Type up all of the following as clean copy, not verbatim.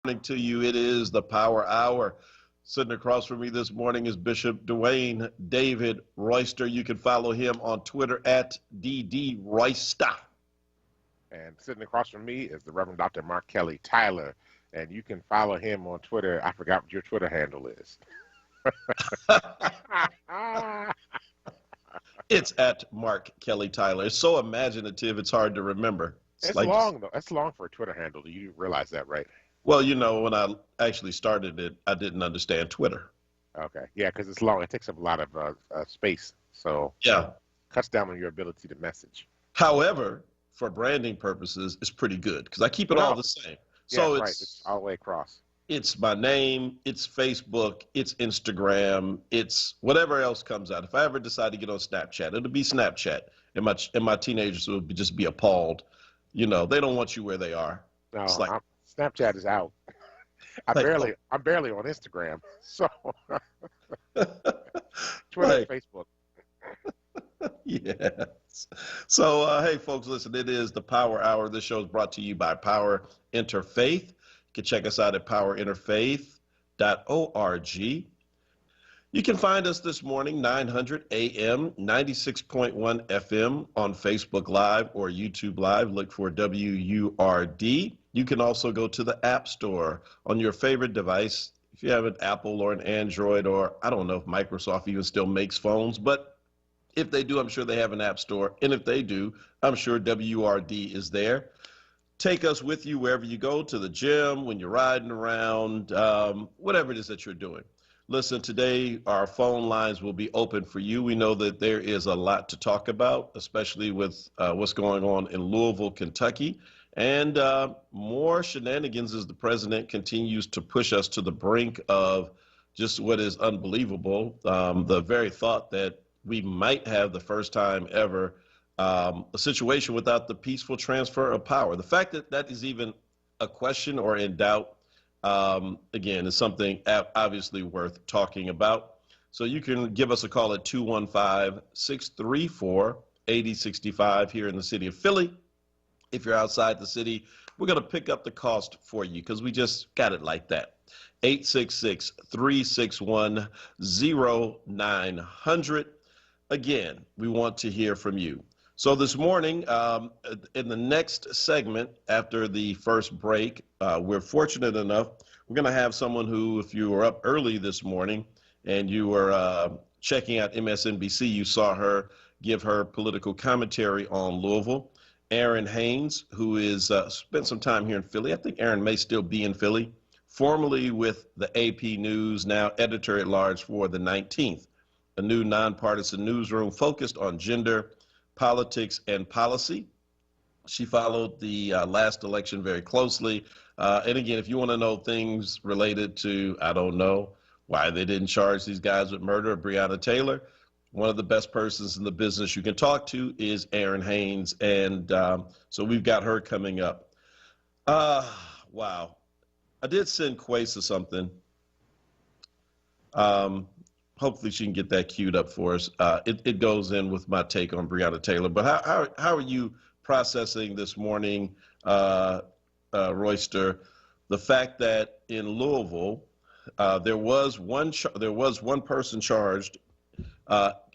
Morning to you. It is the Power Hour. Sitting across from me this morning is Bishop Dwayne David Royster. You can follow him on Twitter at DD And sitting across from me is the Reverend Dr. Mark Kelly Tyler. And you can follow him on Twitter. I forgot what your Twitter handle is. It's at Mark Kelly Tyler. It's so imaginative, it's hard to remember. It's like, long, though. It's long for a Twitter handle. You realize that, right? Well, you know, when I actually started it, I didn't understand Twitter. Okay. Yeah, because it's long. It takes up a lot of space. So yeah, cuts down on your ability to message. However, for branding purposes, it's pretty good because I keep it all the same. So yeah, it's all the way across. It's my name, it's Facebook, it's Instagram, it's whatever else comes out. If I ever decide to get on Snapchat, it'll be Snapchat. And my teenagers will just be appalled. You know, they don't want you where they are. No, Snapchat is out. I'm barely on Instagram. So Twitter and Facebook. Yes. So, hey, folks, listen, it is the Power Hour. This show is brought to you by Power Interfaith. You can check us out at powerinterfaith.org. You can find us this morning, 900 AM, 96.1 FM on Facebook Live or YouTube Live. Look for WURD. You can also go to the App Store on your favorite device. If you have an Apple or an Android, or I don't know if Microsoft even still makes phones, but if they do, I'm sure they have an App Store. And if they do, I'm sure WURD is there. Take us with you wherever you go, to the gym, when you're riding around, whatever it is that you're doing. Listen, today our phone lines will be open for you. We know that there is a lot to talk about, especially with what's going on in Louisville, Kentucky, and more shenanigans as the president continues to push us to the brink of just what is unbelievable. The very thought that we might have the first time ever a situation without the peaceful transfer of power. The fact that that is even a question or in doubt, again, is something obviously worth talking about. So you can give us a call at 215-634-8065 here in the city of Philly. If you're outside the city, we're going to pick up the cost for you because we just got it like that. 866-361-0900. Again, we want to hear from you. So this morning, in the next segment after the first break, we're fortunate enough, we're going to have someone who, if you were up early this morning and you were checking out MSNBC, you saw her give her political commentary on Louisville. Aaron Haynes, who is spent some time here in Philly. I think Aaron may still be in Philly, formerly with the AP News, now editor-at-large for the 19th, a new nonpartisan newsroom focused on gender, politics, and policy. She followed the last election very closely. And again, if you want to know things related to, I don't know, why they didn't charge these guys with murder of Breonna Taylor, one of the best persons in the business you can talk to is Aaron Haynes. And so we've got her coming up. Wow. I did send Quasa something. Hopefully she can get that queued up for us. It goes in with my take on Breonna Taylor. But how are you processing this morning, Royster, the fact that in Louisville there was one person charged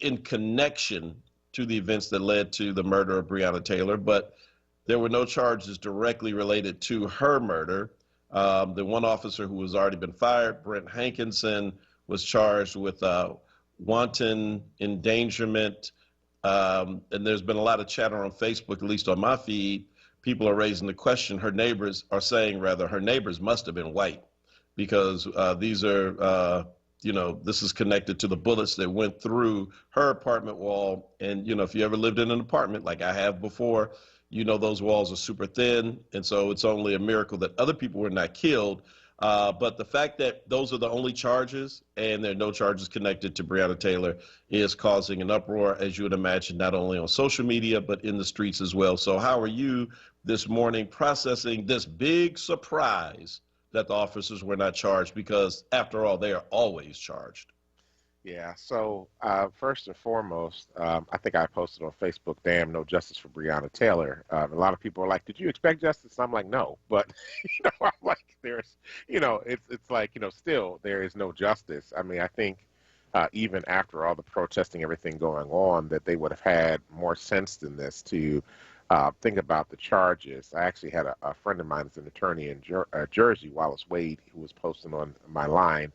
in connection to the events that led to the murder of Breonna Taylor, but there were no charges directly related to her murder. The one officer who has already been fired, Brent Hankinson, was charged with wanton endangerment. And there's been a lot of chatter on Facebook, at least on my feed. People are raising the question, her neighbors must have been white because these are, this is connected to the bullets that went through her apartment wall. And, if you ever lived in an apartment like I have before, those walls are super thin. And so it's only a miracle that other people were not killed. But the fact that those are the only charges and there are no charges connected to Breonna Taylor is causing an uproar, as you would imagine, not only on social media, but in the streets as well. So how are you this morning processing this big surprise that the officers were not charged? Because after all, they are always charged. Yeah, so first and foremost, I think I posted on Facebook, damn, no justice for Breonna Taylor. A lot of people are like, did you expect justice? I'm like, no, but I'm like, it's like, still there is no justice. I mean, I think even after all the protesting, everything going on, that they would have had more sense than this to think about the charges. I actually had a friend of mine, who's an attorney in Jersey, Wallace Wade, who was posting on my line.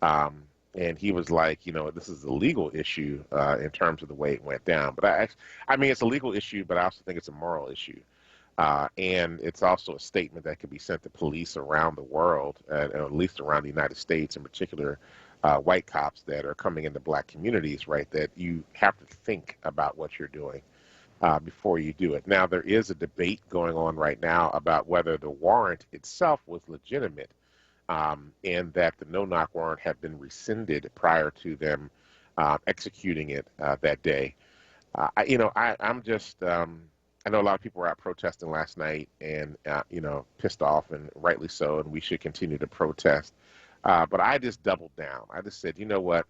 Um, and he was like, this is a legal issue in terms of the way it went down. But I mean, it's a legal issue, but I also think it's a moral issue. And it's also a statement that could be sent to police around the world, at least around the United States, in particular, white cops that are coming into black communities, right? That you have to think about what you're doing before you do it. Now, there is a debate going on right now about whether the warrant itself was legitimate, and that the no-knock warrant had been rescinded prior to them executing it that day. I'm just, I know a lot of people were out protesting last night and, pissed off, and rightly so, and we should continue to protest. But I just doubled down. I just said, you know what?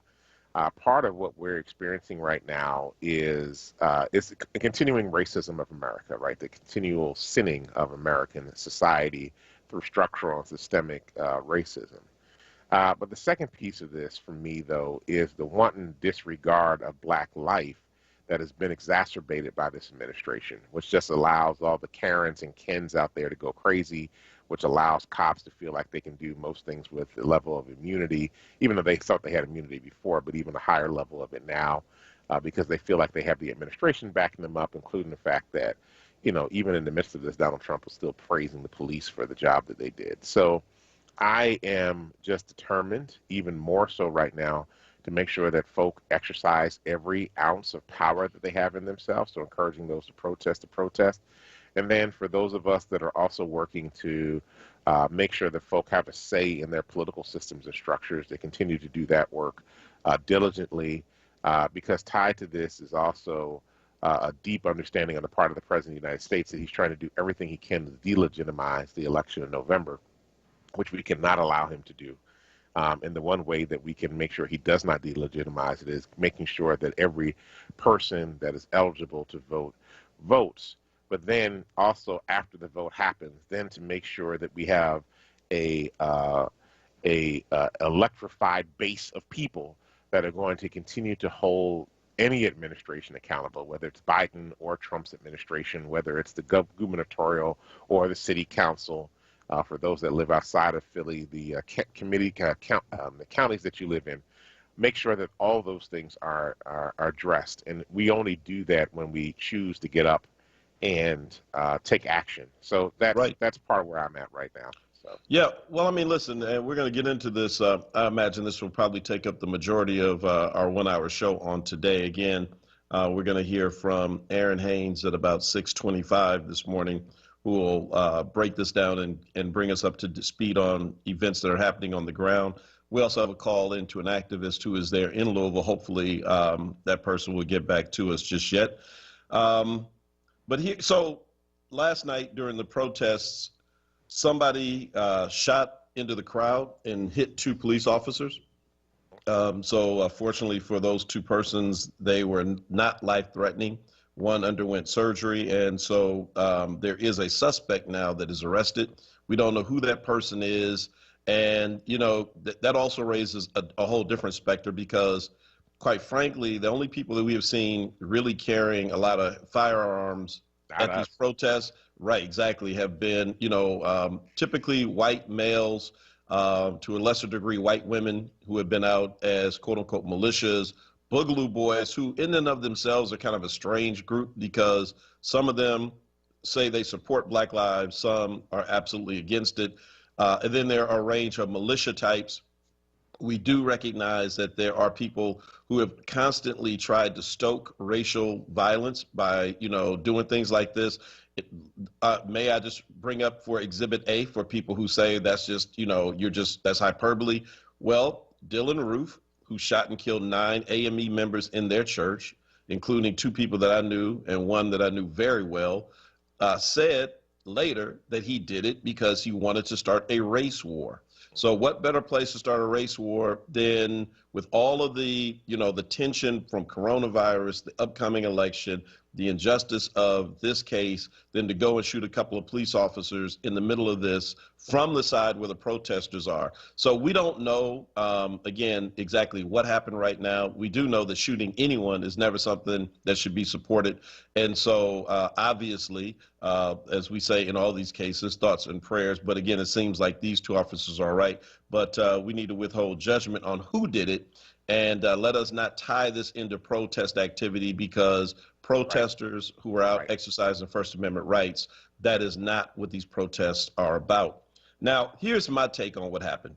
Part of what we're experiencing right now is the continuing racism of America, right? The continual sinning of American society through structural and systemic racism. But the second piece of this, for me, though, is the wanton disregard of black life that has been exacerbated by this administration, which just allows all the Karens and Kens out there to go crazy, which allows cops to feel like they can do most things with the level of immunity, even though they thought they had immunity before, but even a higher level of it now, because they feel like they have the administration backing them up, including the fact that, even in the midst of this, Donald Trump was still praising the police for the job that they did. So I am just determined, even more so right now, to make sure that folk exercise every ounce of power that they have in themselves. So encouraging those to protest. And then for those of us that are also working to make sure that folk have a say in their political systems and structures, they continue to do that work diligently, because tied to this is also a deep understanding on the part of the President of the United States that he's trying to do everything he can to delegitimize the election in November, which we cannot allow him to do. And the one way that we can make sure he does not delegitimize it is making sure that every person that is eligible to vote votes. But then also after the vote happens, then to make sure that we have a electrified base of people that are going to continue to hold any administration accountable, whether it's Biden or Trump's administration, whether it's the gubernatorial or the city council. For those that live outside of Philly, the the counties that you live in, make sure that all those things are addressed. And we only do that when we choose to get up and take action. So that's part of where I'm at right now. So. Yeah, well, I mean, listen, we're going to get into this. I imagine this will probably take up the majority of our 1 hour show on today. Again, we're going to hear from Aaron Haynes at about 6:25 this morning, who will break this down and bring us up to speed on events that are happening on the ground. We also have a call in to an activist who is there in Louisville. Hopefully that person will get back to us just yet. So last night during the protests, somebody shot into the crowd and hit two police officers. Fortunately for those two persons, they were not life-threatening. One underwent surgery, and so there is a suspect now that is arrested. We don't know who that person is, and that also raises a whole different specter, because quite frankly, the only people that we have seen really carrying a lot of firearms at these protests, right, exactly, have been, typically white males, to a lesser degree, white women who have been out as quote unquote militias, Boogaloo boys, who in and of themselves are kind of a strange group, because some of them say they support Black lives, some are absolutely against it. And then there are a range of militia types. We do recognize that there are people who have constantly tried to stoke racial violence by, doing things like this. May I just bring up for Exhibit A for people who say that's just, that's hyperbole. Well, Dylan Roof, who shot and killed 9 AME members in their church, including 2 people that I knew and one that I knew very well, said later that he did it because he wanted to start a race war. So what better place to start a race war than with all of the, the tension from coronavirus, the upcoming election, the injustice of this case, than to go and shoot a couple of police officers in the middle of this from the side where the protesters are. So we don't know, again, exactly what happened right now. We do know that shooting anyone is never something that should be supported. And so obviously, as we say in all these cases, thoughts and prayers. But again, it seems like these two officers are right. But we need to withhold judgment on who did it. And let us not tie this into protest activity, because protesters who are out exercising First Amendment rights, that is not what these protests are about. Now, here's my take on what happened.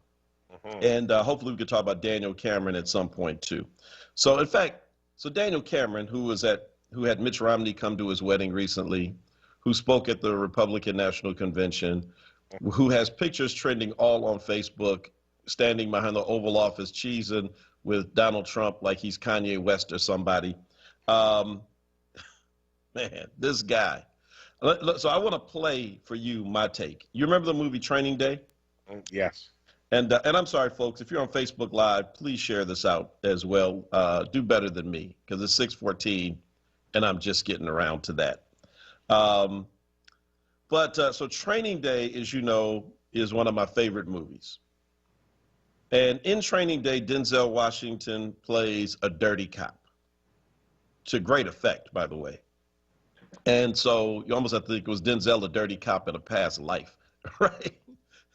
And hopefully we could talk about Daniel Cameron at some point too. So in fact, Daniel Cameron, who had Mitch Romney come to his wedding recently, who spoke at the Republican National Convention, who has pictures trending all on Facebook, standing behind the Oval Office cheesing with Donald Trump like he's Kanye West or somebody. Man, this guy. So I want to play for you my take. You remember the movie Training Day? Yes. And I'm sorry, folks, if you're on Facebook Live, please share this out as well. Do better than me, because it's 6:14, and I'm just getting around to that. So Training Day, as you know, is one of my favorite movies. And in Training Day, Denzel Washington plays a dirty cop, to great effect, by the way. And so you almost have to think it was Denzel, a dirty cop in a past life, right?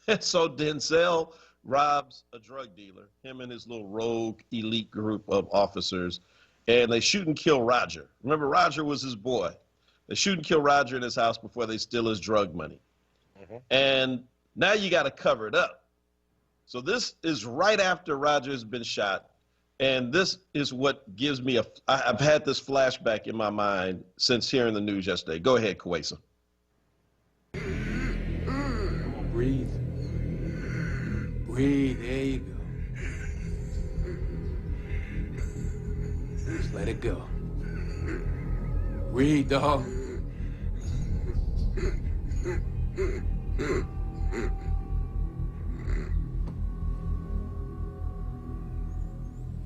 And so Denzel robs a drug dealer, him and his little rogue elite group of officers, and they shoot and kill Roger. Remember, Roger was his boy. They shoot and kill Roger in his house before they steal his drug money. And now you got to cover it up. So this is right after Roger has been shot. And this is what gives me I've had this flashback in my mind since hearing the news yesterday. Go ahead, Kwesa. Breathe. Breathe, there you go. Just let it go. Breathe, dog.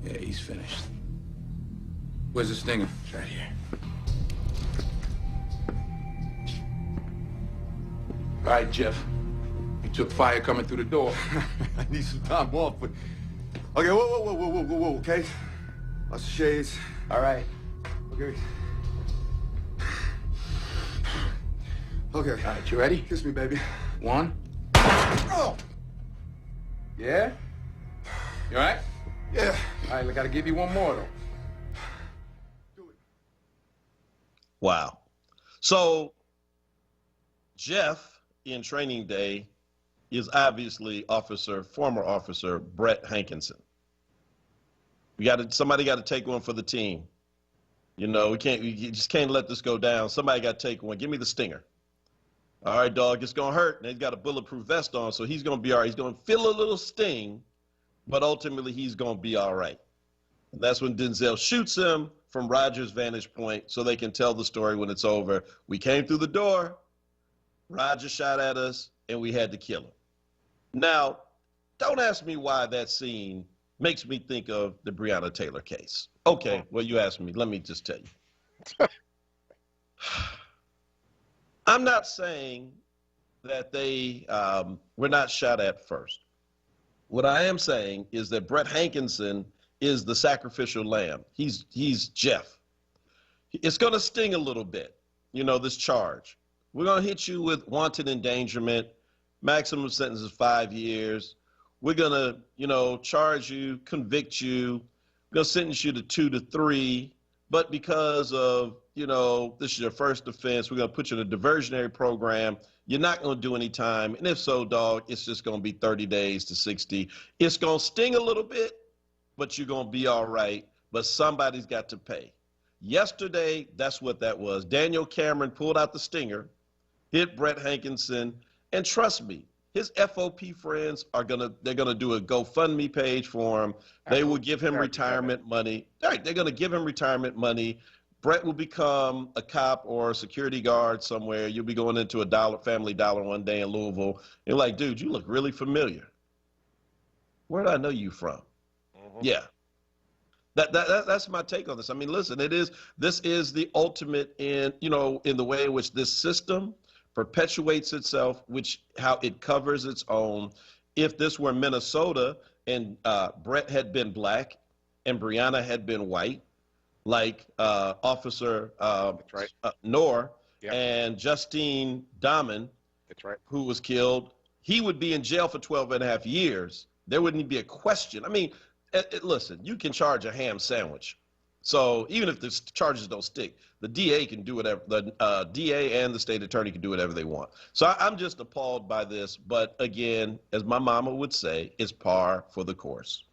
Yeah, he's finished. Where's the stinger? It's right here. All right, Jeff. You took fire coming through the door. I need some time off, but... Okay, whoa, okay? Lots of shades. All right. Okay. Okay. All right, you ready? Kiss me, baby. 1. Oh! Yeah? You all right? Yeah. All right, I gotta give you one more, though. Do it. Wow. So Jeff in Training Day is obviously former officer Brett Hankinson. Somebody got to take one for the team. You just can't let this go down. Somebody got to take one. Give me the stinger. All right, dog, it's going to hurt. And he's got a bulletproof vest on, so he's going to be all right. He's going to feel a little sting, but ultimately he's going to be all right. And that's when Denzel shoots him from Roger's vantage point so they can tell the story when it's over. We came through the door, Roger shot at us, and we had to kill him. Now, don't ask me why that scene makes me think of the Breonna Taylor case. Okay, well, you asked me. Let me just tell you. I'm not saying that they were not shot at first. What I am saying is that Brett Hankinson is the sacrificial lamb. He's Jeff. It's going to sting a little bit, this charge. We're going to hit you with wanton endangerment. Maximum sentence is 5 years. We're going to, charge you, convict you. We're going to sentence you to 2 to 3. But because of, this is your first offense, we're going to put you in a diversionary program. You're not going to do any time. And if so, dog, it's just going to be 30 days to 60. It's going to sting a little bit, but you're going to be all right. But somebody's got to pay. Yesterday, that's what that was. Daniel Cameron pulled out the stinger, hit Brett Hankinson, and trust me, his FOP friends they're gonna do a GoFundMe page for him. They will give him retirement money. Right, they're gonna give him retirement money. Brett will become a cop or a security guard somewhere. You'll be going into a Family Dollar one day in Louisville. And like, dude, you look really familiar. Where do I know you from? Yeah. That's my take on this. I mean, listen, this is the ultimate in the way in which this system perpetuates itself, how it covers its own. If this were Minnesota and Brett had been black and Breonna had been white, like Officer Noor and Justine Dahman, who was killed, he would be in jail for 12 and a half years. There wouldn't be a question. I mean, listen, you can charge a ham sandwich. So even if the charges don't stick, the DA can do whatever. The DA and the state attorney can do whatever they want. So I'm just appalled by this. But again, as my mama would say, it's par for the course.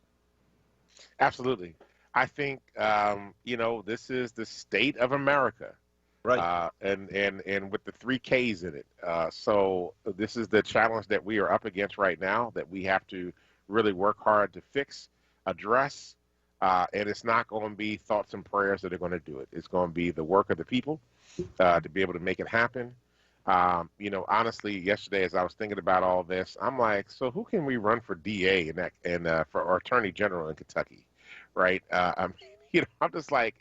Absolutely. I think, this is the state of America. Right. And with the 3 Ks in it. So this is the challenge that we are up against right now that we have to really work hard to fix, address, and it's not going to be thoughts and prayers that are going to do it. It's going to be the work of the people to be able to make it happen. Honestly, yesterday as I was thinking about all this, I'm like, so who can we run for DA and for our Attorney General in Kentucky, right? I'm just like,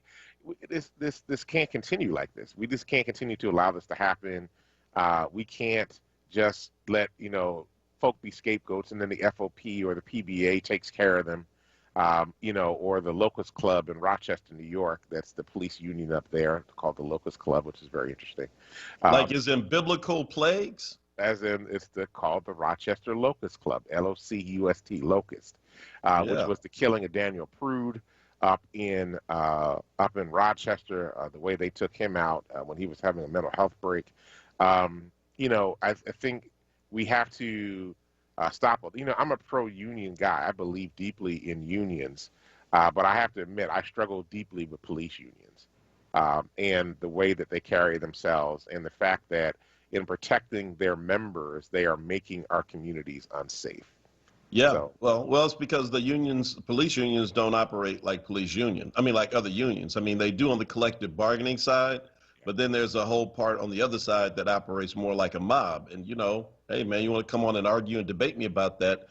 this can't continue like this. We just can't continue to allow this to happen. We can't just let folk be scapegoats and then the FOP or the PBA takes care of them. Or the Locust Club in Rochester, New York. That's the police union up there called the Locust Club, which is very interesting. Like is in biblical plagues? As in, it's called the Rochester Locust Club, LOCUST, Locust, which was the killing of Daniel Prude up in Rochester, the way they took him out when he was having a mental health break. I think we have to stop. I'm a pro-union guy. I believe deeply in unions, but I have to admit I struggle deeply with police unions and the way that they carry themselves and the fact that in protecting their members, they are making our communities unsafe. Yeah, So, well, it's because police unions don't operate like police union. I mean, like other unions. I mean, they do on the collective bargaining side, but then there's a whole part on the other side that operates more like a mob. And, hey, man, you want to come on and argue and debate me about that?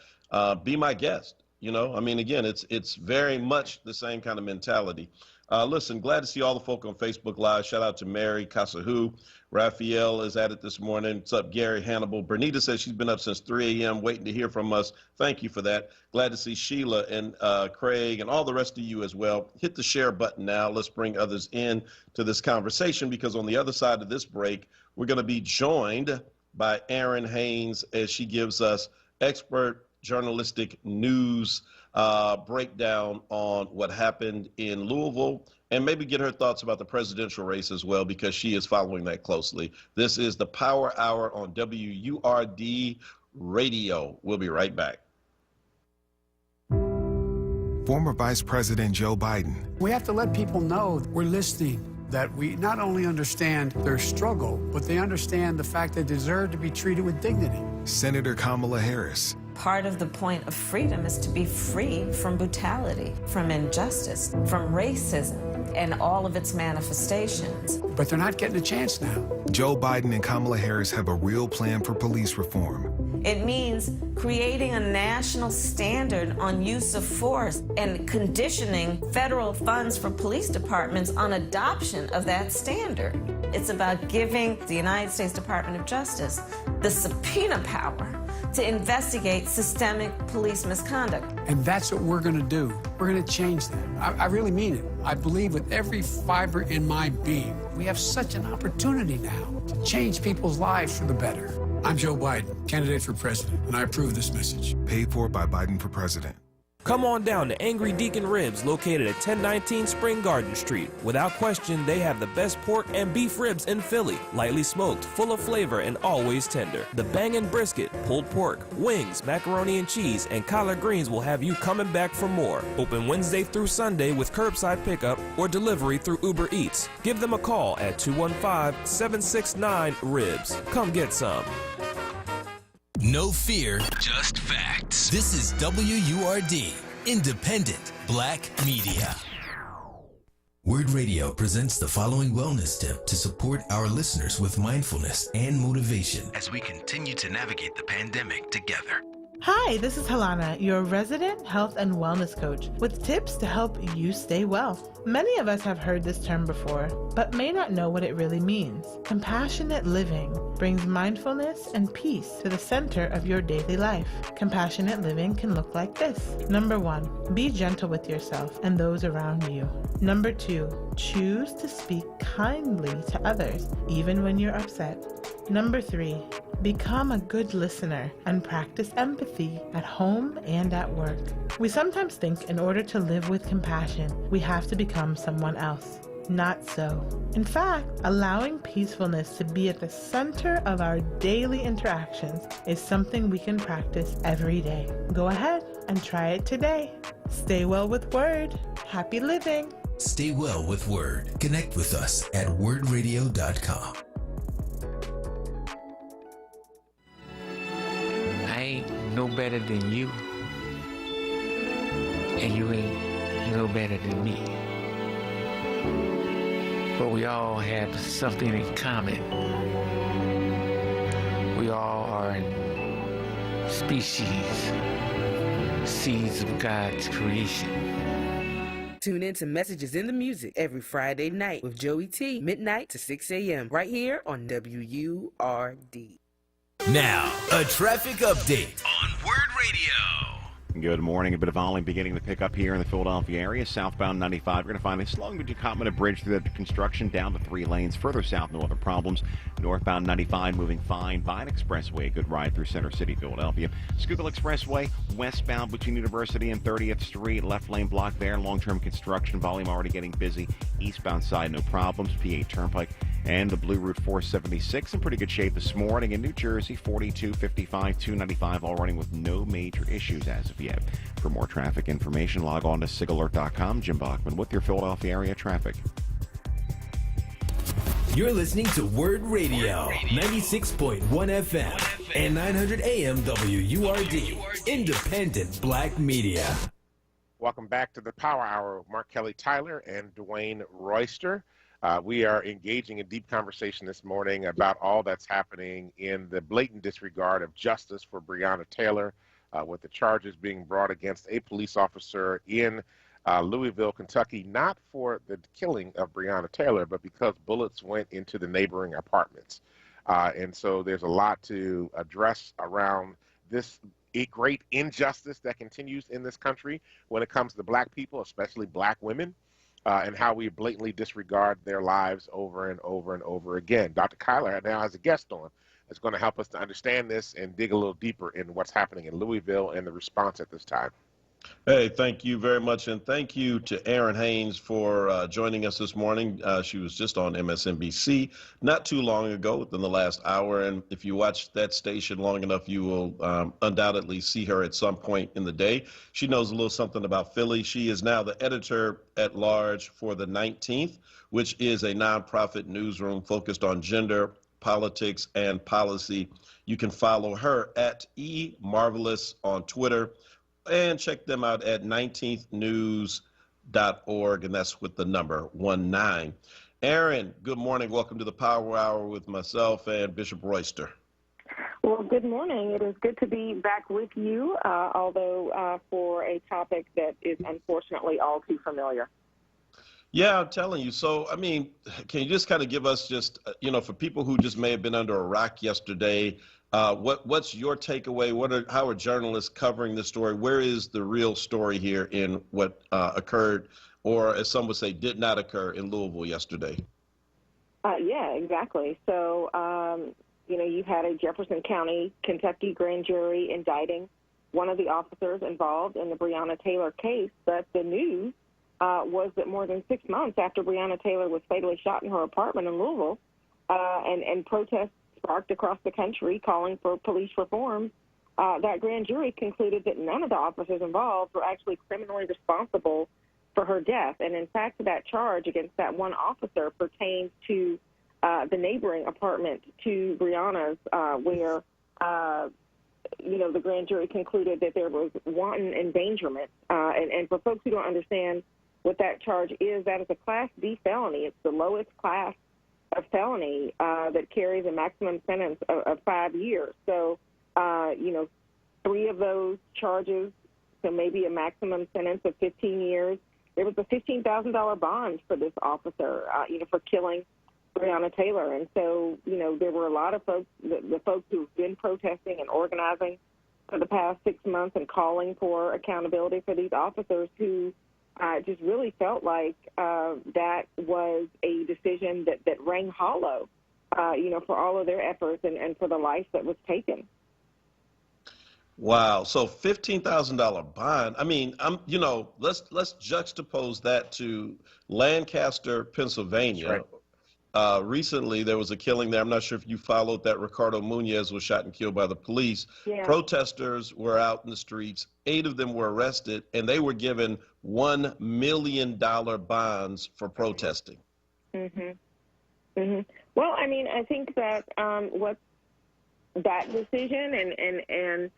Be my guest. I mean, again, it's very much the same kind of mentality. Listen, glad to see all the folk on Facebook Live. Shout out to Mary Casahu. Raphael is at it this morning. What's up, Gary Hannibal? Bernita says she's been up since 3 a.m. waiting to hear from us. Thank you for that. Glad to see Sheila and Craig and all the rest of you as well. Hit the share button now. Let's bring others in to this conversation because on the other side of this break, we're going to be joined by Erin Haynes as she gives us expert journalistic news breakdown on what happened in Louisville and maybe get her thoughts about the presidential race as well because she is following that closely. This is the Power Hour on WURD Radio. We'll be right back. Former Vice President Joe Biden. We have to let people know we're listening, that we not only understand their struggle, but they understand the fact they deserve to be treated with dignity. Senator Kamala Harris. Part of the point of freedom is to be free from brutality, from injustice, from racism, and all of its manifestations. But they're not getting a chance now. Joe Biden and Kamala Harris have a real plan for police reform. It means creating a national standard on use of force and conditioning federal funds for police departments on adoption of that standard. It's about giving the United States Department of Justice the subpoena power to investigate systemic police misconduct. And that's what we're going to do. We're going to change that. I really mean it. I believe with every fiber in my being, we have such an opportunity now to change people's lives for the better. I'm Joe Biden, candidate for president, and I approve this message. Paid for by Biden for president. Come on down to Angry Deacon Ribs, located at 1019 Spring Garden Street. Without question, they have the best pork and beef ribs in Philly. Lightly smoked, full of flavor, and always tender. The bangin' brisket, pulled pork, wings, macaroni and cheese, and collard greens will have you coming back for more. Open Wednesday through Sunday with curbside pickup or delivery through Uber Eats. Give them a call at 215-769-RIBS. Come get some. No fear, just facts. This is WURD, independent black media. Word Radio presents the following wellness tip to support our listeners with mindfulness and motivation as we continue to navigate the pandemic together. Hi, this is Helana, your resident health and wellness coach, with tips to help you stay well. Many of us have heard this term before, but may not know what it really means. Compassionate living brings mindfulness and peace to the center of your daily life. Compassionate living can look like this. Number 1, be gentle with yourself and those around you. Number 2, choose to speak kindly to others, even when you're upset. Number 3, become a good listener and practice empathy at home and at work. We sometimes think in order to live with compassion, we have to become someone else. Not so. In fact, allowing peacefulness to be at the center of our daily interactions is something we can practice every day. Go ahead and try it today. Stay well with WORD. Happy living. Stay well with WORD. Connect with us at wordradio.com. I ain't no better than you, and you ain't no better than me. But we all have something in common. We all are a species, seeds of God's creation. Tune in to Messages in the Music every Friday night with Joey T, midnight to 6 a.m. right here on WURD. Now, a traffic update on WORD Radio. Good morning. A bit of volume beginning to pick up here in the Philadelphia area. Southbound 95, we're going to find a slowing between Cottman and Bridge through the construction down to 3 lanes. Further south, no other problems. Northbound 95 moving fine. Vine Expressway, good ride through Center City, Philadelphia. Schuylkill Expressway, westbound between University and 30th Street. Left lane block there. Long-term construction volume already getting busy. Eastbound side, no problems. PA Turnpike and the Blue Route 476 in pretty good shape this morning. In New Jersey, 42, 55, 295 all running with no major issues as of yet. For more traffic information, log on to sigalert.com. Jim Bachman with your Philadelphia area traffic. You're listening to WORD Radio, 96.1 FM and 900 AM WURD, independent black media. Welcome back to the Power Hour with Mark Kelly Tyler and Dwayne Royster. We are engaging in deep conversation this morning about all that's happening in the blatant disregard of justice for Breonna Taylor, with the charges being brought against a police officer in Louisville, Kentucky, not for the killing of Breonna Taylor, but because bullets went into the neighboring apartments. And so there's a lot to address around this a great injustice that continues in this country when it comes to black people, especially black women. And how we blatantly disregard their lives over and over and over again. Dr. Kyler now has a guest on that's going to help us to understand this and dig a little deeper in what's happening in Louisville and the response at this time. Hey, thank you very much. And thank you to Erin Haynes for joining us this morning. She was just on MSNBC not too long ago, within the last hour. And if you watch that station long enough, you will undoubtedly see her at some point in the day. She knows a little something about Philly. She is now the editor at large for the 19th, which is a nonprofit newsroom focused on gender, politics, and policy. You can follow her at eMarvelous on Twitter. And check them out at 19thnews.org, and that's with the number 19. Erin, good morning. Welcome to the Power Hour with myself and Bishop Royster. Well, good morning. It is good to be back with you, although for a topic that is unfortunately all too familiar. Yeah, I'm telling you. So, I mean, can you just kind of give us just, for people who just may have been under a rock yesterday, what's your takeaway? How are journalists covering the story? Where is the real story here in what occurred, or as some would say, did not occur in Louisville yesterday? Yeah, exactly. So, you had a Jefferson County, Kentucky grand jury indicting one of the officers involved in the Breonna Taylor case, but the news was that more than 6 months after Breonna Taylor was fatally shot in her apartment in Louisville, and protests sparked across the country calling for police reform, that grand jury concluded that none of the officers involved were actually criminally responsible for her death. And in fact, that charge against that one officer pertained to the neighboring apartment to Breonna's, where, the grand jury concluded that there was wanton endangerment. And for folks who don't understand what that charge is, that is a Class D felony. It's the lowest class of felony that carries a maximum sentence of 5 years. So, 3 of those charges, so maybe a maximum sentence of 15 years. There was a $15,000 bond for this officer, for killing Breonna Taylor. And so, there were a lot of folks, the folks who've been protesting and organizing for the past 6 months and calling for accountability for these officers who just really felt like that was a decision that rang hollow, for all of their efforts and for the life that was taken. Wow. So $15,000 bond. I mean, let's juxtapose that to Lancaster, Pennsylvania. Right. Recently, there was a killing there. I'm not sure if you followed that. Ricardo Munoz was shot and killed by the police. Yeah. Protesters were out in the streets. 8 of them were arrested, and they were given $1 million bonds for protesting. Mm-hmm. Mm-hmm. Well, I mean, I think that what that decision and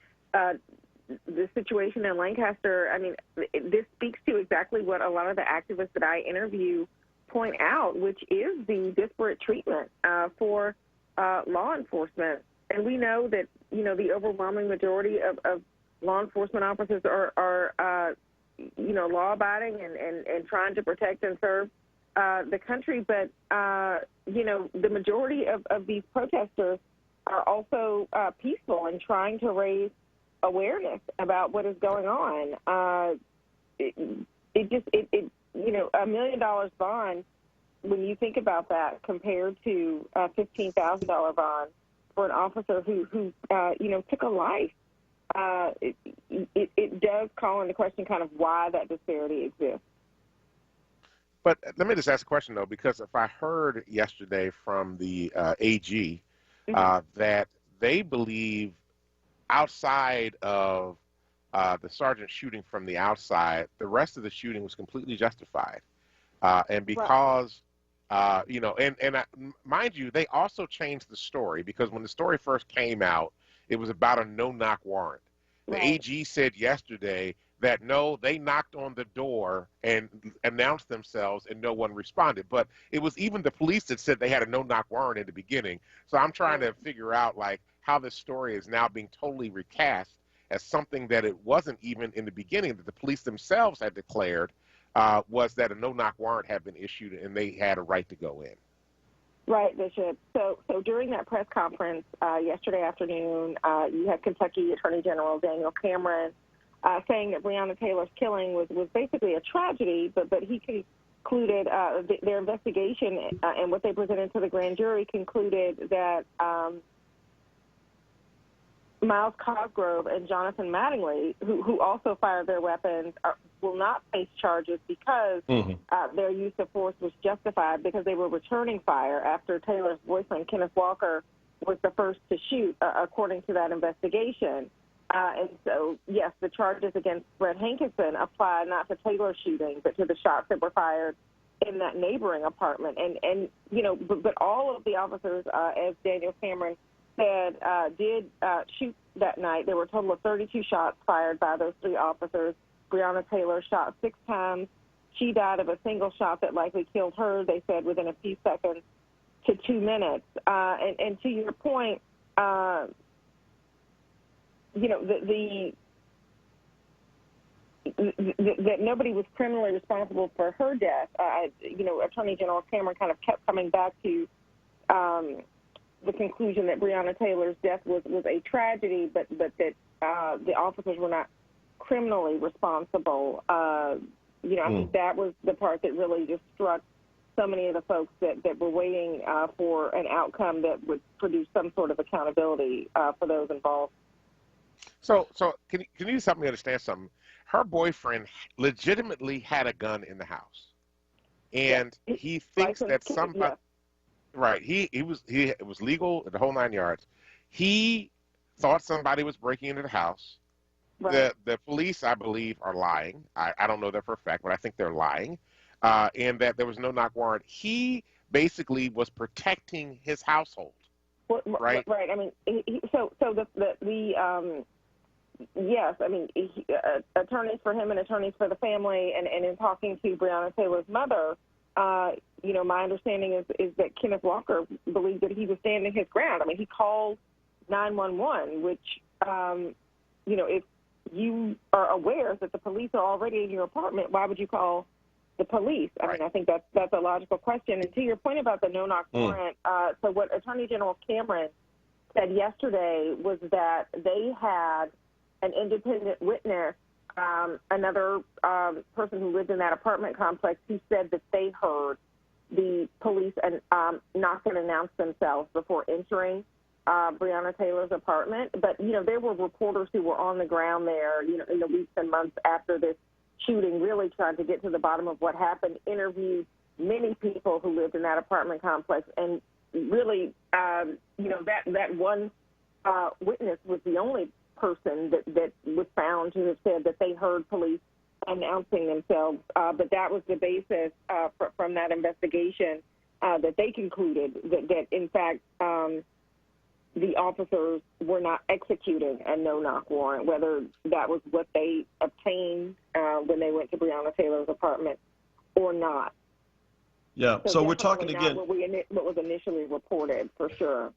the situation in Lancaster, I mean, this speaks to exactly what a lot of the activists that I interview point out, which is the disparate treatment for law enforcement. And we know that, the overwhelming majority of law enforcement officers are law-abiding and trying to protect and serve the country. But, the majority of these protesters are also peaceful and trying to raise awareness about what is going on. $1 million bond, when you think about that, compared to a $15,000 bond for an officer who took a life, it does call into question kind of why that disparity exists. But let me just ask a question, though, because if I heard yesterday from the AG that they believe outside of the sergeant shooting from the outside, the rest of the shooting was completely justified. And because, mind you, they also changed the story, because when the story first came out, it was about a no-knock warrant. The AG said yesterday that, no, they knocked on the door and announced themselves and no one responded. But it was even the police that said they had a no-knock warrant in the beginning. So I'm trying to figure out, how this story is now being totally recast as something that it wasn't even in the beginning, that the police themselves had declared was that a no-knock warrant had been issued and they had a right to go in. Right, Bishop. So during that press conference yesterday afternoon, you had Kentucky Attorney General Daniel Cameron saying that Breonna Taylor's killing was basically a tragedy, but he concluded their investigation and what they presented to the grand jury concluded that Miles Cosgrove and Jonathan Mattingly, who also fired their weapons, will not face charges because their use of force was justified because they were returning fire after Taylor's boyfriend, Kenneth Walker, was the first to shoot, according to that investigation. And so, yes, the charges against Brett Hankinson apply not to Taylor's shooting, but to the shots that were fired in that neighboring apartment. And but all of the officers, as Daniel Cameron said, did shoot that night. There were a total of 32 shots fired by those 3 officers. Breonna Taylor shot 6 times. She died of a single shot that likely killed her, they said, within a few seconds to 2 minutes. And to your point, that nobody was criminally responsible for her death. Attorney General Cameron kind of kept coming back to the conclusion that Breonna Taylor's death was a tragedy, but that the officers were not criminally responsible. I think that was the part that really just struck so many of the folks that were waiting for an outcome that would produce some sort of accountability for those involved. So can you just help me understand something? Her boyfriend legitimately had a gun in the house, and he thinks that somebody. Yeah. Right. It was legal, the whole 9 yards. He thought somebody was breaking into the house. Right. The police, I believe, are lying. I don't know that for a fact, but I think they're lying. And that there was no knock warrant. He basically was protecting his household. Right. Right. I mean, yes. I mean, attorneys for him and attorneys for the family, and in talking to Breonna Taylor's mother. My understanding is that Kenneth Walker believed that he was standing his ground. I mean, he called 911, which, if you are aware that the police are already in your apartment, why would you call the police? I mean, I think that's a logical question. And to your point about the no-knock warrant, so what Attorney General Cameron said yesterday was that they had an independent witness, another person who lived in that apartment complex, who said that they heard the police knock and announce themselves before entering Breonna Taylor's apartment. But, there were reporters who were on the ground there, in the weeks and months after this shooting, really trying to get to the bottom of what happened, interviewed many people who lived in that apartment complex. And really, that one witness was the only person that was found to have said that they heard police announcing themselves. But that was the basis from that investigation that they concluded that in fact, the officers were not executing a no-knock warrant, whether that was what they obtained when they went to Breonna Taylor's apartment or not. Yeah, so we're talking again. What was initially reported, for sure.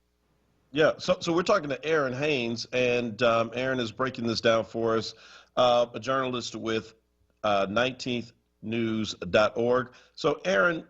Yeah, so we're talking to Aaron Haynes, and Aaron is breaking this down for us, a journalist with 19thnews.org. So, Aaron,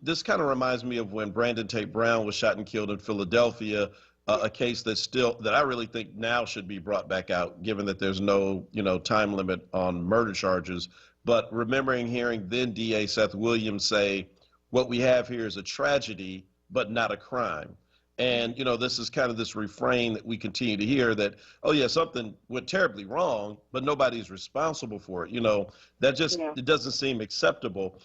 this kind of reminds me of when Brandon Tate Brown was shot and killed in Philadelphia, a case that I really think now should be brought back out, given that there's no time limit on murder charges. But remembering hearing then DA Seth Williams say, what we have here is a tragedy, but not a crime. And, this is kind of this refrain that we continue to hear that, oh, yeah, something went terribly wrong, but nobody's responsible for it. That just, It doesn't seem acceptable.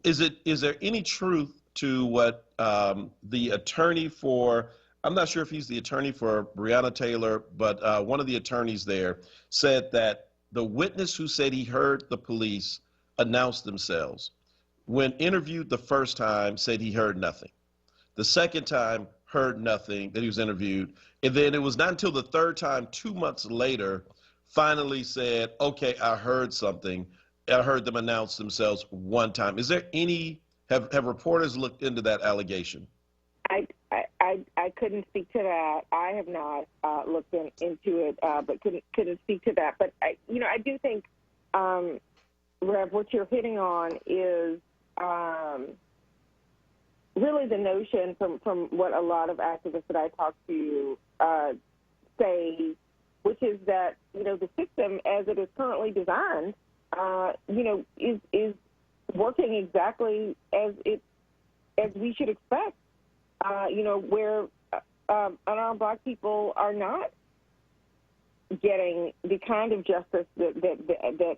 Is there any truth to what the attorney for, I'm not sure if he's the attorney for Breonna Taylor, but one of the attorneys there said that the witness who said he heard the police announce themselves, when interviewed the first time, said he heard nothing. The second time, heard nothing, that he was interviewed. And then it was not until the third time, 2 months later, finally said, okay, I heard something. I heard them announce themselves one time. Is there have reporters looked into that allegation? I couldn't speak to that. I have not looked into it, but couldn't speak to that. But I do think, Rev, what you're hitting on is really the notion from what a lot of activists that I talk to say, which is that the system as it is currently designed, is working exactly as we should expect. Where unarmed Black people are not getting the kind of justice that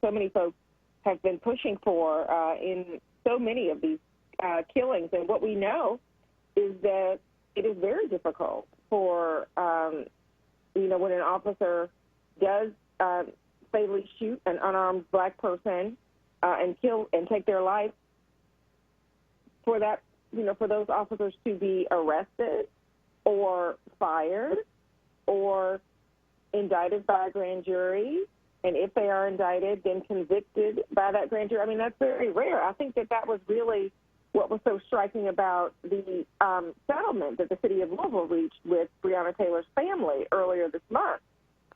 so many folks have been pushing for in so many of these killings. And what we know is that it is very difficult for, when an officer does fatally shoot an unarmed Black person and kill and take their life, for that, for those officers to be arrested or fired or indicted by a grand jury. And if they are indicted, then convicted by that grand jury. I mean, that's very rare. I think that was really what was so striking about the settlement that the city of Louisville reached with Breonna Taylor's family earlier this month.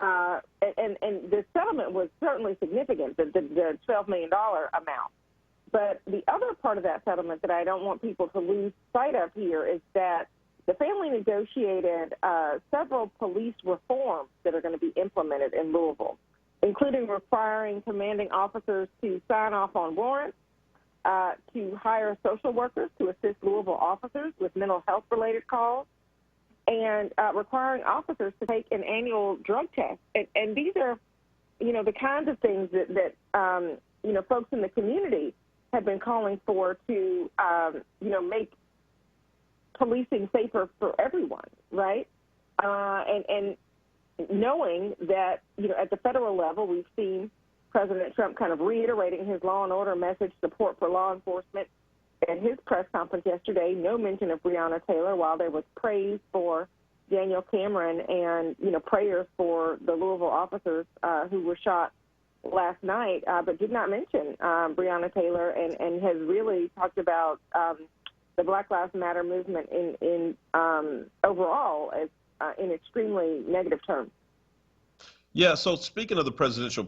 And the settlement was certainly significant, the $12 million amount. But the other part of that settlement that I don't want people to lose sight of here is that the family negotiated several police reforms that are going to be implemented in Louisville, including requiring commanding officers to sign off on warrants, to hire social workers to assist Louisville officers with mental health-related calls, and requiring officers to take an annual drug test. And these are, the kinds of things that folks in the community have been calling for to, make policing safer for everyone, right? And knowing that, at the federal level, we've seen President Trump kind of reiterating his law and order message, support for law enforcement. At his press conference yesterday, no mention of Breonna Taylor, while there was praise for Daniel Cameron and, prayers for the Louisville officers who were shot last night, but did not mention Breonna Taylor and has really talked about the Black Lives Matter movement in overall as in extremely negative terms. Yeah, so speaking of the presidential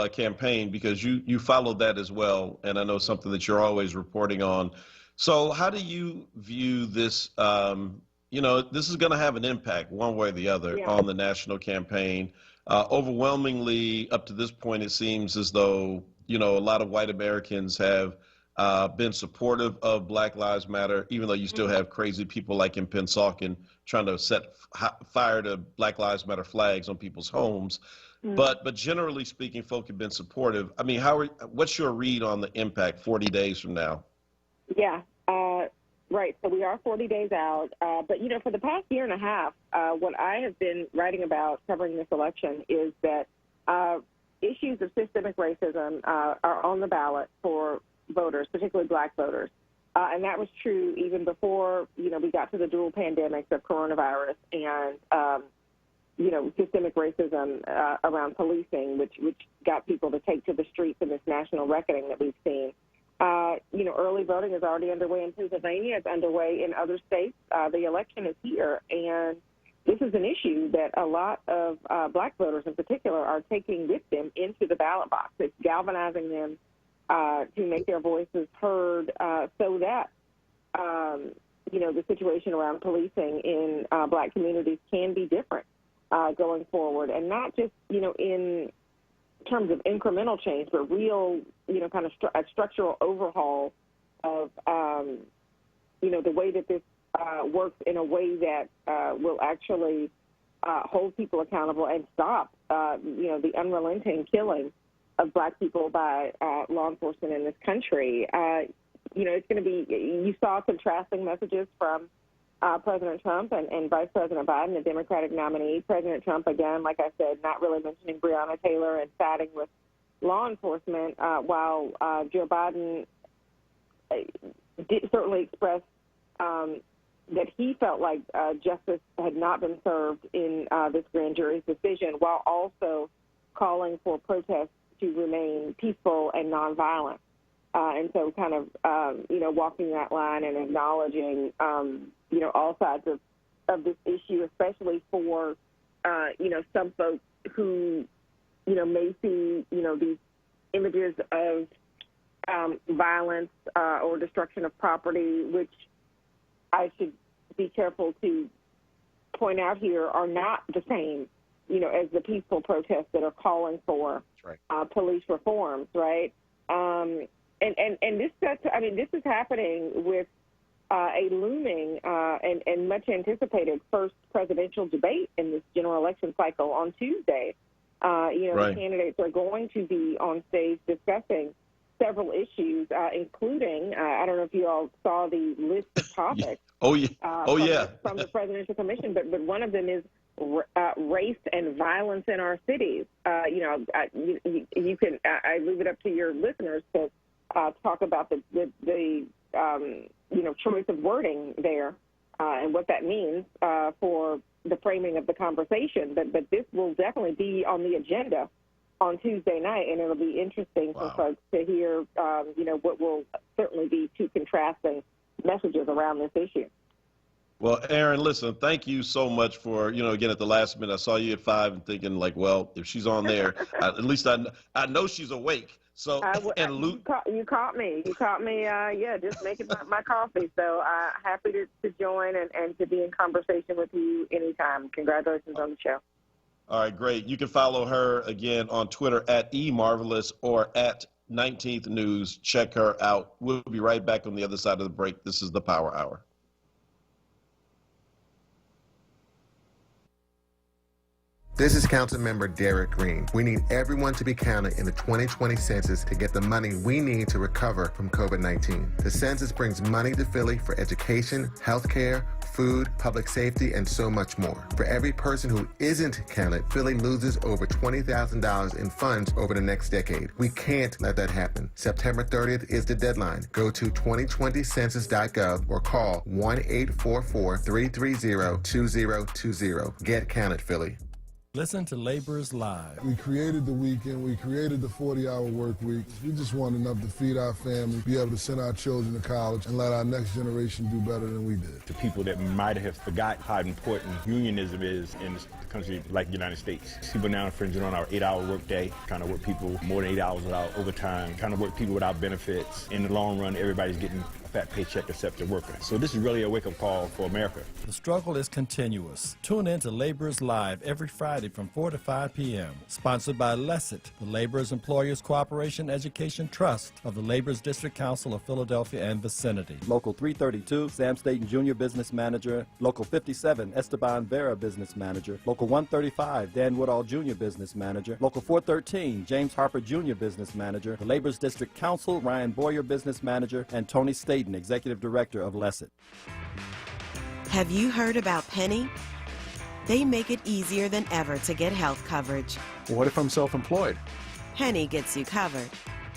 campaign, because you followed that as well, and I know something that you're always reporting on. So how do you view this? This is going to have an impact one way or the other on the national campaign. Overwhelmingly, up to this point, it seems as though, a lot of white Americans have been supportive of Black Lives Matter, even though you still have crazy people like in Pennsauken trying to set fire to Black Lives Matter flags on people's homes. But generally speaking, folk have been supportive. I mean, what's your read on the impact 40 days from now? Yeah, right. So we are 40 days out. But, for the past year and a half, what I have been writing about covering this election is that issues of systemic racism are on the ballot for voters, particularly Black voters. And that was true even before, we got to the dual pandemics of coronavirus and, systemic racism around policing, which got people to take to the streets in this national reckoning that we've seen. Early voting is already underway in Pennsylvania. It's underway in other states. The election is here, and this is an issue that a lot of Black voters in particular are taking with them into the ballot box. It's galvanizing them to make their voices heard so that, the situation around policing in Black communities can be different going forward, and not just, in terms of incremental change, but real, kind of a structural overhaul of, the way that this works in a way that will actually hold people accountable and stop, the unrelenting killing of Black people by law enforcement in this country. It's going to be, you saw contrasting messages from President Trump and Vice President Biden, the Democratic nominee. President Trump, again, like I said, not really mentioning Breonna Taylor and siding with law enforcement, while Joe Biden did certainly express that he felt like justice had not been served in this grand jury's decision, while also calling for protests to remain peaceful and nonviolent. And so kind of, walking that line and acknowledging, all sides of this issue, especially for, some folks who, may see, these images of violence or destruction of property, which I should be careful to point out here are not the same, as the peaceful protests that are calling for police reforms, right? And this is happening with a looming and much anticipated first presidential debate in this general election cycle on Tuesday. The candidates are going to be on stage discussing several issues, including, I don't know if you all saw the list of topics. From the Presidential Commission, but one of them is race and violence in our cities. You can. I leave it up to your listeners to talk about the choice of wording there and what that means for the framing of the conversation. But this will definitely be on the agenda on Tuesday night, and it'll be interesting for folks to hear, what will certainly be two contrasting messages around this issue. Well, Aaron, listen, thank you so much for, again, at the last minute, I saw you at 5 and thinking like, well, if she's on there, at least I know she's awake. So, and Luke, you caught me. Just making my coffee. So happy to join and to be in conversation with you anytime. Congratulations on the show. All right, great. You can follow her again on Twitter at eMarvelous or at 19th News. Check her out. We'll be right back on the other side of the break. This is the Power Hour. This is Councilmember Derek Green. We need everyone to be counted in the 2020 census to get the money we need to recover from COVID-19. The census brings money to Philly for education, healthcare, food, public safety, and so much more. For every person who isn't counted, Philly loses over $20,000 in funds over the next decade. We can't let that happen. September 30th is the deadline. Go to 2020census.gov or call 1-844-330-2020. Get counted, Philly. Listen to Laborers Live. We created the weekend. We created the 40-hour work week. We just want enough to feed our family, be able to send our children to college, and let our next generation do better than we did. To people that might have forgot how important unionism is in a country like the United States. People now infringing on our 8-hour workday, trying to work people more than 8 hours without overtime, trying to work people without benefits. In the long run, everybody's getting a fat paycheck except the worker. So this is really a wake-up call for America. The struggle is continuous. Tune in to Laborers Live every Friday from 4 to 5 p.m. Sponsored by LESIT, the Laborers Employers Cooperation Education Trust of the Laborers District Council of Philadelphia and vicinity. Local 332, Sam Staten Jr. Business Manager. Local 57, Esteban Vera Business Manager. Local 135, Dan Woodall Jr. Business Manager. Local 413, James Harper Jr. Business Manager. The Laborers District Council, Ryan Boyer Business Manager, and Tony Staten, Executive Director of LESIT. Have you heard about Penny? They make it easier than ever to get health coverage. What if I'm self-employed? Penny gets you covered.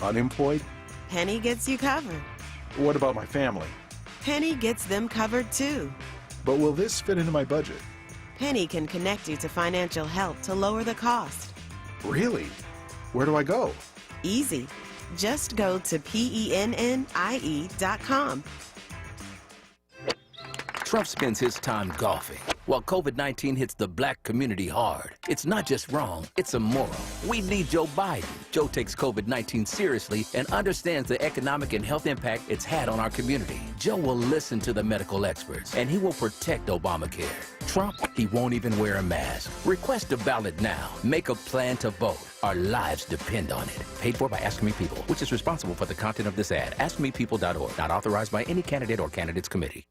Unemployed? Penny gets you covered. What about my family? Penny gets them covered too. But will this fit into my budget? Penny can connect you to financial help to lower the cost. Really? Where do I go? Easy. Just go to PENNIE.com. Trump spends his time golfing, while COVID-19 hits the black community hard. It's not just wrong, it's immoral. We need Joe Biden. Joe takes COVID-19 seriously and understands the economic and health impact it's had on our community. Joe will listen to the medical experts, and he will protect Obamacare. Trump, he won't even wear a mask. Request a ballot now. Make a plan to vote. Our lives depend on it. Paid for by Ask Me People, which is responsible for the content of this ad. AskMePeople.org. Not authorized by any candidate or candidates committee.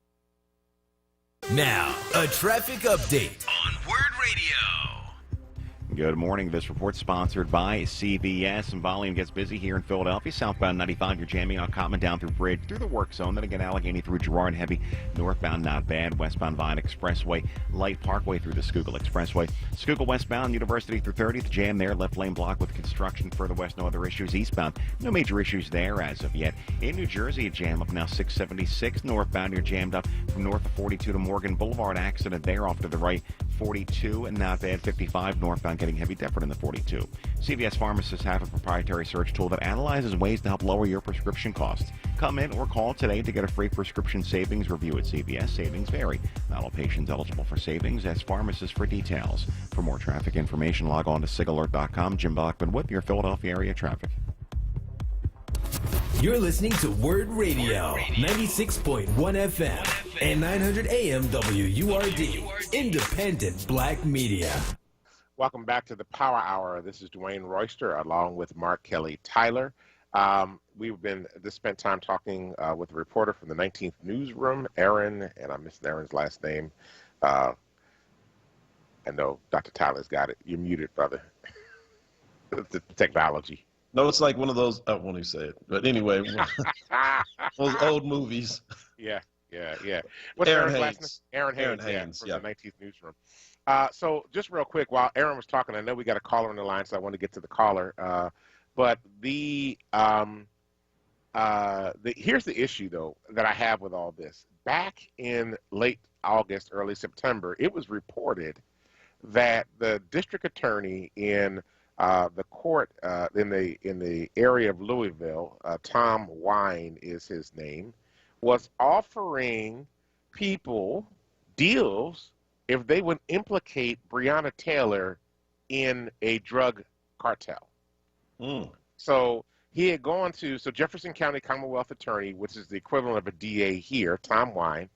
Now, a traffic update on Word Radio. Good morning. This report sponsored by CVS. And volume gets busy here in Philadelphia. Southbound 95, you're jamming on Cottman down through Bridge through the work zone. Then again, Allegheny through Girard heavy. Northbound not bad. Westbound Vine Expressway. Light Parkway through the Schuylkill Expressway. Schuylkill westbound University through 30th. Jam there. Left lane block with construction. Further west, no other issues. Eastbound, no major issues there as of yet. In New Jersey, a jam up now 676. Northbound, you're jammed up from north of 42 to Morgan Boulevard. Accident there off to the right. 42 and not bad. 55 northbound getting heavy different in the 42. CVS pharmacists have a proprietary search tool that analyzes ways to help lower your prescription costs. Come in or call today to get a free prescription savings review at CVS. Savings vary. Not all patients eligible for savings. Ask pharmacists for details. For more traffic information, log on to sigalert.com. Jim Bachman with your Philadelphia area traffic. You're listening to Word Radio, 96.1 FM and 900 AM WURD, independent black media. Welcome back to the Power Hour. This is Dwayne Royster along with Mark Kelly Tyler. We've spent time talking with a reporter from the 19th Newsroom, Aaron, and I missed Aaron's last name. I know Dr. Tyler's got it. You're muted, brother. The technology. No, it's like one of those, I won't even say it. But anyway, those old movies. Yeah. What's Aaron's last name? Aaron Haynes, from yeah. the 19th Newsroom. So just real quick, while Aaron was talking, I know we got a caller on the line, so I want to get to the caller. But here's the issue, though, that I have with all this. Back in late August, early September, it was reported that the district attorney in the court in the area of Louisville, Tom Wine is his name, was offering people deals if they would implicate Breonna Taylor in a drug cartel. So he had gone to Jefferson County Commonwealth Attorney, which is the equivalent of a DA here, Tom Wine.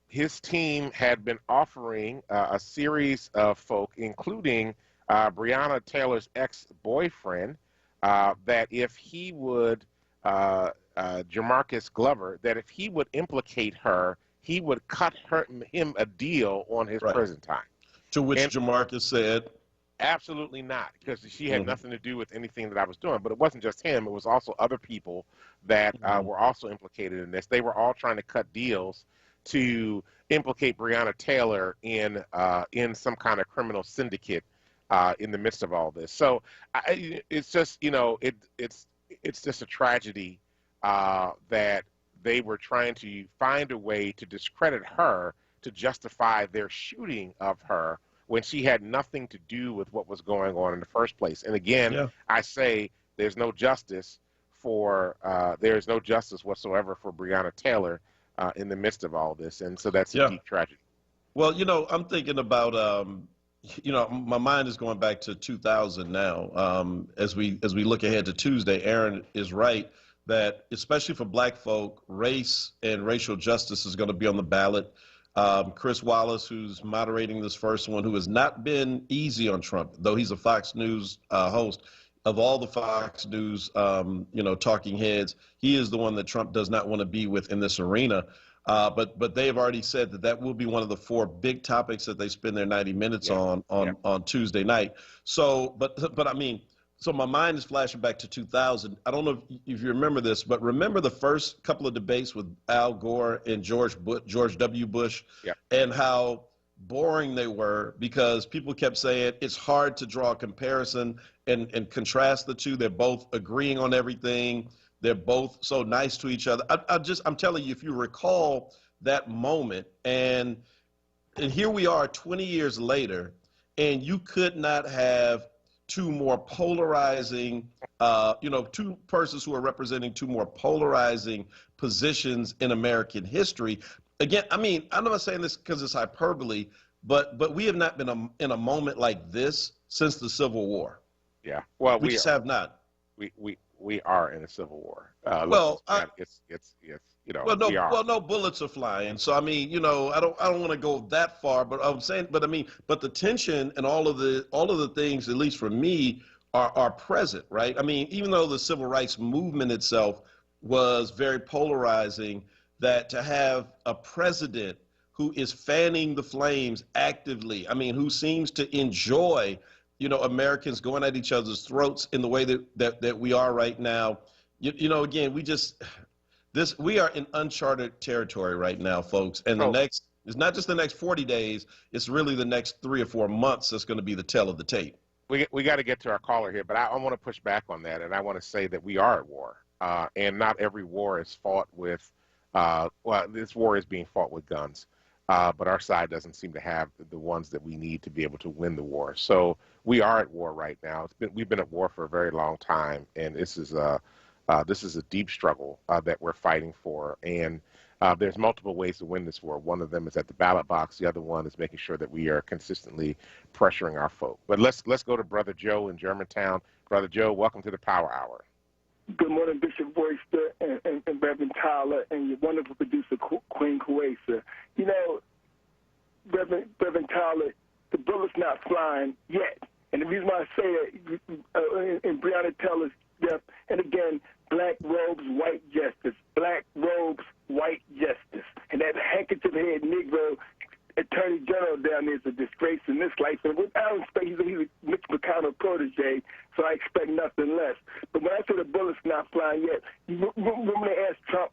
His team had been offering a series of folk, including Breonna Taylor's ex-boyfriend, that if he would, Jamarcus Glover, that if he would implicate her, he would cut him a deal on his prison time. To which Jamarcus said, absolutely not, because she had nothing to do with anything that I was doing. But it wasn't just him. It was also other people that were also implicated in this. They were all trying to cut deals to implicate Breonna Taylor in some kind of criminal syndicate in the midst of all this. So it's just, it's just a tragedy that they were trying to find a way to discredit her to justify their shooting of her when she had nothing to do with what was going on in the first place. And again, I say there's no justice whatsoever for Breonna Taylor in the midst of all this. And so that's a deep tragedy. Well, I'm thinking about, my mind is going back to 2000 now. As we look ahead to Tuesday, Aaron is right that especially for black folk, race and racial justice is going to be on the ballot. Chris Wallace, who's moderating this first one, who has not been easy on Trump, though he's a Fox News host. Of all the Fox News, talking heads, he is the one that Trump does not want to be with in this arena. But they have already said that will be one of the 4 big topics that they spend their 90 minutes on Tuesday night. So, but I mean, so my mind is flashing back to 2000. I don't know if you remember this, but remember the first couple of debates with Al Gore and George W. Bush, and how boring they were because people kept saying it's hard to draw a comparison and contrast the two. They're both agreeing on everything. They're both so nice to each other. I'm telling you, if you recall that moment, and here we are 20 years later, and you could not have 2 more polarizing, 2 persons who are representing 2 more polarizing positions in American history. Again, I mean, I'm not saying this because it's hyperbole, but we have not been in a moment like this since the Civil War. Yeah, well, we just have not. We are in a civil war. No bullets are flying. So I mean, I don't want to go that far, but I'm saying, but the tension and all of the things, at least for me, are present, right? I mean, even though the civil rights movement itself was very polarizing, that to have a president who is fanning the flames actively, I mean, who seems to enjoy Americans going at each other's throats in the way that we are right now. Again, we are in uncharted territory right now, folks. And it's not just the next 40 days, it's really the next 3 or 4 months that's going to be the tale of the tape. We got to get to our caller here, but I want to push back on that, and I want to say that we are at war. And not every war is fought with, this war is being fought with guns. But our side doesn't seem to have the ones that we need to be able to win the war. So we are at war right now. We've been at war for a very long time, and this is a deep struggle that we're fighting for. And there's multiple ways to win this war. One of them is at the ballot box. The other one is making sure that we are consistently pressuring our folk. But let's go to Brother Joe in Germantown. Brother Joe, welcome to the Power Hour. Good morning, Bishop Royster and Reverend Tyler and your wonderful producer, Queen Kuwaisa. Reverend Tyler, the bullet's not flying yet. And the reason why I say that, in Breonna Taylor's death, and again, black robes, white justice. Black robes, white justice. And that handkerchief-head Negro Attorney General down there is a disgrace in this life. And I don't expect he's a Mitch McConnell protege, so I expect nothing less. But when I say the bullet's not flying yet, when they asked Trump,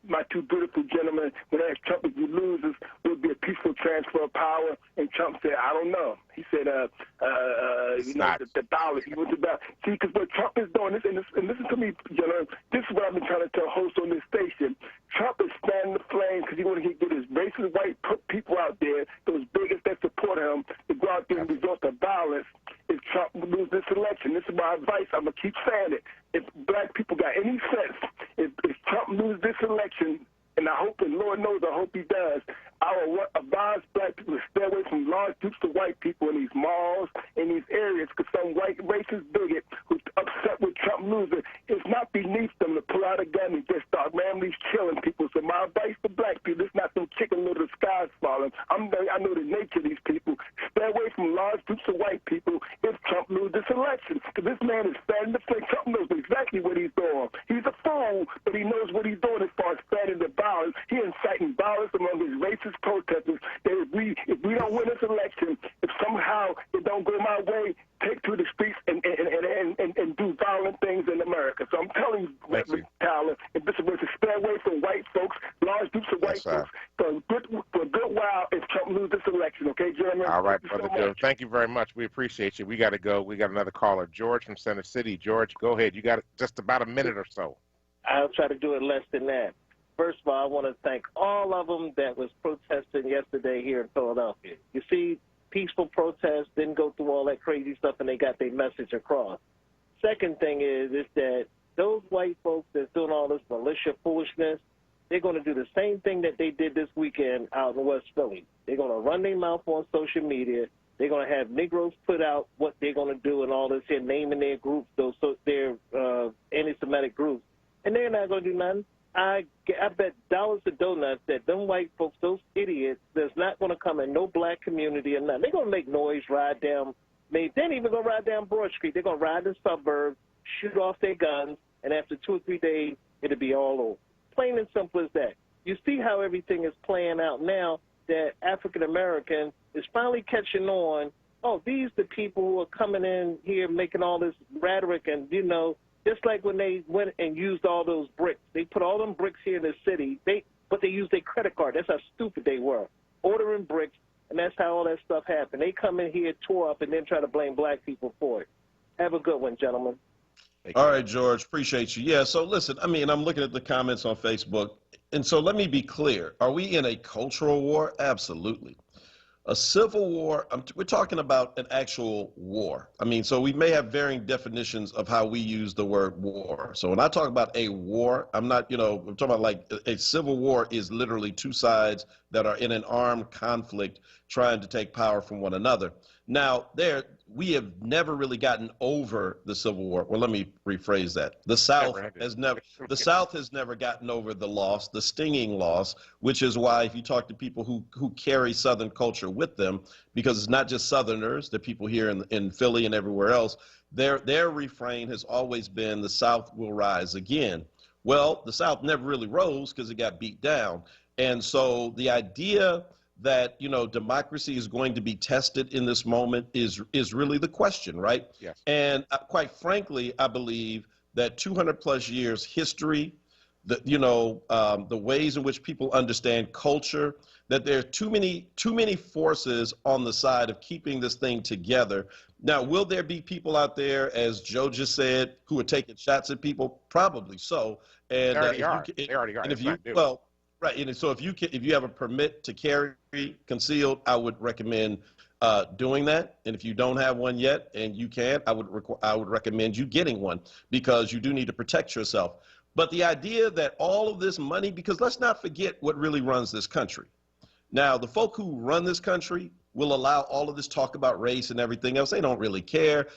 my 2 beautiful gentlemen, when they asked Trump if he loses, will it be a peaceful transfer of power? And Trump said, I don't know. He said, the dollar. He went to that. See, because what Trump is doing, and listen to me, gentlemen, this is what I've been trying to tell hosts on this station. Trump is fanning the flames because he want to get his racist white people out there, those bigots that support him, to go out there and resort to violence if Trump loses this election. This is my advice. I'm going to keep saying it. If black people got any sense, if Trump loses this election, and I hope, and Lord knows I hope he does, I will advise black people to stay away from large groups of white people in these malls, in these areas, because some white racist bigot who's upset with Trump losing, it's not beneath them to pull out a gun and just start randomly killing people. So my advice to black people, it's not some chicken little skies falling. I know the nature of these people. Stay away from large groups of white people if Trump loses this election. Because this man is fanning the flame. Trump knows exactly what he's doing. He's a fool, but he knows what he's doing as far as fanning the violence. He's inciting violence among his racist protesters. That if we don't win this election, if somehow it don't go my way, take to the streets and do violent things in America. So I'm telling you, Reverend Tyler and Bishop Wilson, stay away from white folks, large groups of white folks, for a good while if Trump loses this election. Okay, gentlemen? All right, Brother Joe. Thank you very much. We appreciate you. We got to go. We got another caller. George from Center City. George, go ahead. You got just about a minute or so. I'll try to do it less than that. First of all, I want to thank all of them that was protesting yesterday here in Philadelphia. You see, peaceful protest, didn't go through all that crazy stuff, and they got their message across. Second thing is that those white folks that's doing all this militia foolishness, they're going to do the same thing that they did this weekend out in West Philly. They're going to run their mouth on social media. They're going to have Negroes put out what they're going to do and all this here, naming their groups, their anti-Semitic groups, and they're not going to do nothing. I bet dollars to donuts that them white folks, those idiots, there's not going to come in no black community or nothing. They're going to make noise, ride down. They ain't even going to ride down Broad Street. They're going to ride the suburbs, shoot off their guns, and after 2 or 3 days, it'll be all over. Plain and simple as that. You see how everything is playing out now, that African American is finally catching on. Oh, these the people who are coming in here making all this rhetoric, and, you know, just like when they went and used all those bricks. They put all them bricks here in the city, but they used their credit card. That's how stupid they were, ordering bricks, and that's how all that stuff happened. They come in here, tore up, and then try to blame black people for it. Have a good one, gentlemen. All right, George, appreciate you. Yeah, so listen, I mean, I'm looking at the comments on Facebook, and so let me be clear. Are we in a cultural war? Absolutely. A civil war, we're talking about an actual war. I mean, so we may have varying definitions of how we use the word war. So when I talk about a war, I'm not, I'm talking about like a civil war is literally two sides that are in an armed conflict trying to take power from one another. Now, we have never really gotten over the Civil War. Well, let me rephrase that. The South has never gotten over the loss, the stinging loss, which is why if you talk to people who carry Southern culture with them, because it's not just Southerners, the people here in Philly and everywhere else, their refrain has always been the South will rise again. Well, the South never really rose because it got beat down. And so the idea that, democracy is going to be tested in this moment is really the question, right? Yes. And quite frankly, I believe that 200 plus years history, the ways in which people understand culture, that there are too many forces on the side of keeping this thing together. Now, will there be people out there, as Joe just said, who are taking shots at people? Probably so. And they already are. And right, and so if you have a permit to carry concealed, I would recommend doing that. And if you don't have one yet, and you can, I would recommend you getting one, because you do need to protect yourself. But the idea that all of this money, because let's not forget what really runs this country. Now, the folk who run this country will allow all of this talk about race and everything else. They don't really care.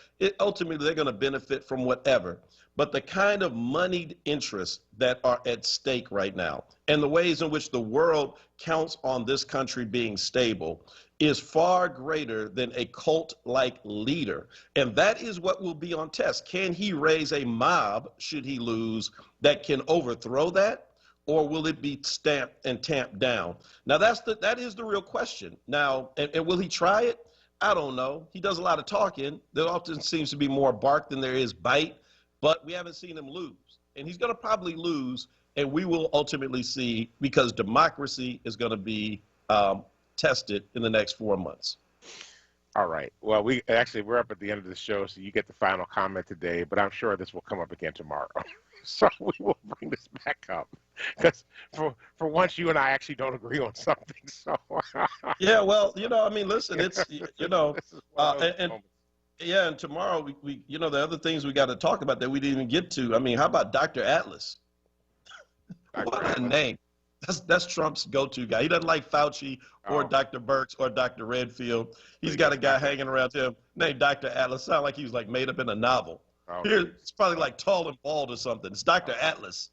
Ultimately, they're going to benefit from whatever. But the kind of moneyed interests that are at stake right now, and the ways in which the world counts on this country being stable, is far greater than a cult-like leader. And that is what will be on test. Can he raise a mob, should he lose, that can overthrow that? Or will it be stamped and tamped down? Now, that is the real question. Now, and will he try it? I don't know. He does a lot of talking. There often seems to be more bark than there is bite, but we haven't seen him lose. And he's going to probably lose, and we will ultimately see, because democracy is going to be tested in the next 4 months. All right. Well, we're up at the end of the show, so you get the final comment today, but I'm sure this will come up again tomorrow. So we will bring this back up, because for once you and I actually don't agree on something. So yeah, well, listen, it's and tomorrow we the other things we got to talk about that we didn't even get to. I mean, how about Dr. Atlas? What a name. That's Trump's go-to guy. He doesn't like Fauci or Dr. Birx or Dr. Redfield. He's got a guy hanging around him named Dr. Atlas. Sound like he was like made up in a novel. Here, it's probably like tall and bald or something. It's Dr. Atlas.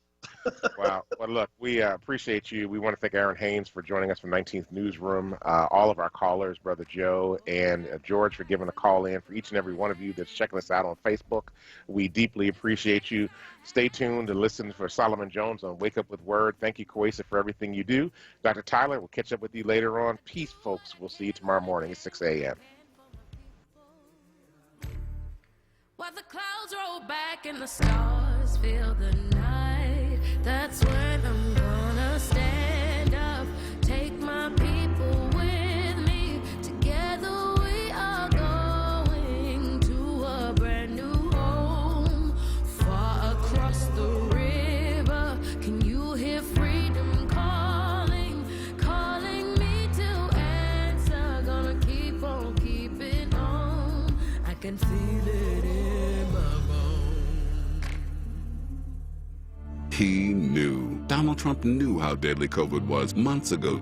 Wow. Well, look, we appreciate you. We want to thank Aaron Haynes for joining us from 19th Newsroom, all of our callers, Brother Joe and George, for giving a call in, for each and every one of you that's checking us out on Facebook. We deeply appreciate you. Stay tuned to listen for Solomon Jones on Wake Up with Word. Thank you, Kwesa, for everything you do. Dr. Tyler, we'll catch up with you later on. Peace, folks. We'll see you tomorrow morning at 6 a.m. While the clouds roll back and the stars fill the night, that's when I'm gonna stand up, take my people with me. Together we are going to a brand new home, far across the river. Can you hear freedom calling, calling me to answer? Gonna keep on can feel it in my bones. He knew. Donald Trump knew how deadly COVID was months ago.